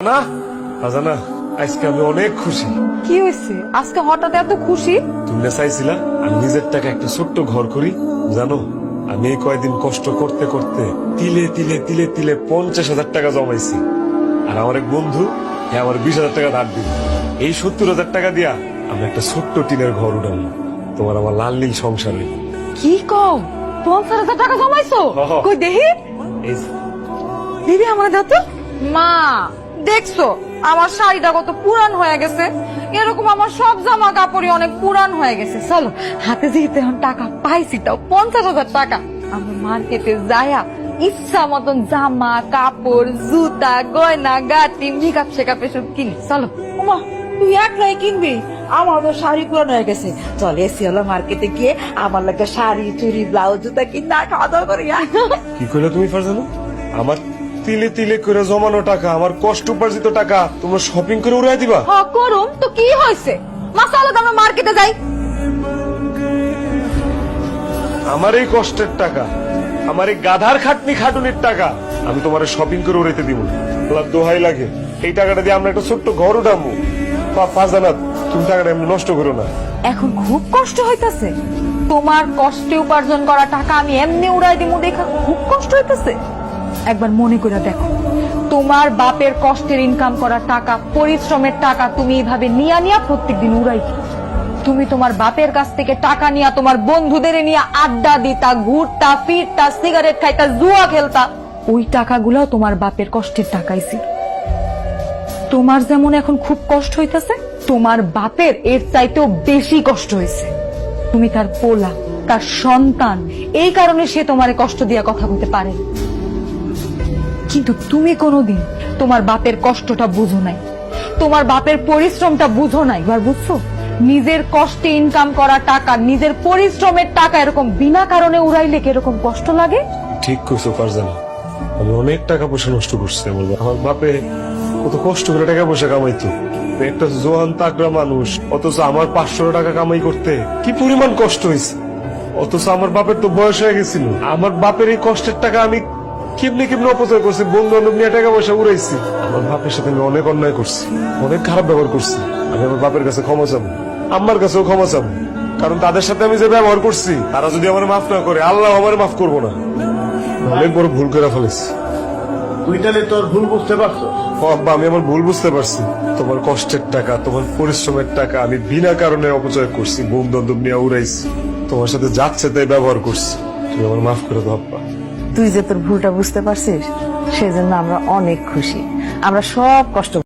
না আজানা, আজকে আমি অনেক খুশি। কি হয়েছে আজকে হঠাৎ এত খুশি? তুমি না চাইছিলা আমি নিজের টাকা একটা ছোট্ট ঘর করি? জানো, আমি এই কয়েকদিন কষ্ট করতে করতে তিলে তিলে তিলে তিলে 50,000 টাকা জমাইছি। আর আমার এক বন্ধু আমার 20,000 টাকা ধার দিল। এই 70,000 টাকা দিয়া আমি একটা ছোট্ট টিনের ঘর উঠাবো, তোমার আমার লাল নীল সংসারে। কি কও 50,000 টাকা জমাইছো? হহ। কই দেখি এই যে, দিদি আমার দাও তো। মা দেখছো আমার শাড়িটা কত পুরান হয়ে গেছে, এরকম আমার সব জামা কাপড়ই অনেক পুরান হয়ে গেছে। চলো হাতে যেহেতু এখন টাকা পাইছি, তাও 50,000 টাকা, আমরা মার্কেটে যায়া ইচ্ছা মতন জামা কাপড় জুতা গয়না গাটি মেকআপ শেকআপ এসব কিনি। চলো। ওমা তুই একলাই কিনবি? আমার তো শাড়ি পুরানো হয়ে গেছে। চল এসি হলো মার্কেটে গিয়ে আমার লাগে শাড়ি চুড়ি ব্লাউজ জুতা কিনা খাওয়া দাওয়া করি। কি কইলা তুমি ফারজানা? আমার তিলে তিলে করে জমানো টাকা, আমার কষ্ট উপার্জিত টাকা তোমরা শপিং করে উড়াই দিবা? হ করুম তো কি হয়েছে, মা চলো তো আমরা মার্কেটে যাই। আমার এই কষ্টের টাকা, আমার এই গাধার খাটনি খাটুনির টাকা আমি তোমার শপিং করে উড়াইতে দিব না। আল্লাহর দোহাই লাগে, এই টাকাটা দিয়ে আমরা একটা ছোট্ট ঘর উঠাবো। ফারজানা, তুমি টাকাটা এমনি নষ্ট করো না। এখন খুব কষ্ট হইতাছে? তোমার কষ্টে উপার্জন করা টাকা আমি এমনি উড়াই দিব দেখা খুব কষ্ট হইতাছে? একবার মনে করে দেখো, তোমার বাপের কষ্টের ইনকাম করা টাকা, পরিশ্রমের টাকা তুমি এইভাবে নিয়া নিয়া প্রত্যেকদিন উড়াই দিও। তুমি তোমার বাপের কাছ থেকে টাকা নিয়া তোমার বন্ধুদের নিয়ে আড্ডা দিতা, ঘুরতা ফিরতা, সিগারেট খাইতা, জুয়া খেলতা। ওই টাকাগুলো তোমার বাপের কষ্টের টাকাই ছিল। তোমার যেমন এখন খুব কষ্ট হইতাছে, তোমার বাপের এর চাইতেও বেশি কষ্ট হয়েছে। তুমি তার পোলা, তার সন্তান, এই কারণে সে তোমারে কষ্ট দিয়া কথা বলতে পারে। কিন্তু তুমি কোনোদিন তোমার বাপের কষ্টটা বুঝো নাই, তোমার বাপের পরিশ্রমটা বুঝো নাই। এবার বুঝছো, নিজের কষ্টে ইনকাম করা টাকা, নিজের পরিশ্রমের টাকা এরকম বিনা কারণে উড়াইলে কিরকম কষ্ট লাগে। ঠিক কইছো ফারজানা, আমি অনেক টাকা পয়সা নষ্ট করছি। আমার বাপে কত কষ্ট করে টাকা পয়সা কামাইতো, একটা জোয়ান তাকড়া মানুষ, অথচ আমার 500 টাকা কামাই করতে কি পরিমাণ কষ্ট হয়েছে। অথচ আমার বাপের তো বয়স হয়ে গেছিল। আমার বাপের এই কষ্টের টাকা আমি কেমনি কেমনি অপচয় করছি, বন্ধু বান্ধব নিয়ে টাকা পয়সা উড়াইছি। আমার বাপের সাথে আমি অনেক অন্যায় করছি, অনেক খারাপ ব্যবহার করছি। আমি আমার বাপের কাছে ক্ষমা চাবো, আম্মার কাছেও ক্ষমা চাবো, কারণ তাদের সাথে আমি যে ব্যবহার করছি তারা যদি আমার মাফ না করে, আল্লাহ আমার মাফ করবো না। অনেক বড় ভুল করে ফেলেছি। তুই তাহলে তোর ভুল বুঝতে পারছো? আব্বা, আমি আমার ভুল বুঝতে পারছি। তোমার কষ্টের টাকা, তোমার পরিশ্রমের টাকা আমি বিনা কারণে অপচয় করছি, বন্ধু বান্ধব নিয়ে উড়াইছি, তোমার সাথে যাচ্ছে তাই ব্যবহার করছি। তুমি আমার মাফ করে দাও আব্বা। তুই যে তোর ভুলটা বুঝতে পারছিস সেজন্য আমরা অনেক খুশি। আমরা সব কষ্ট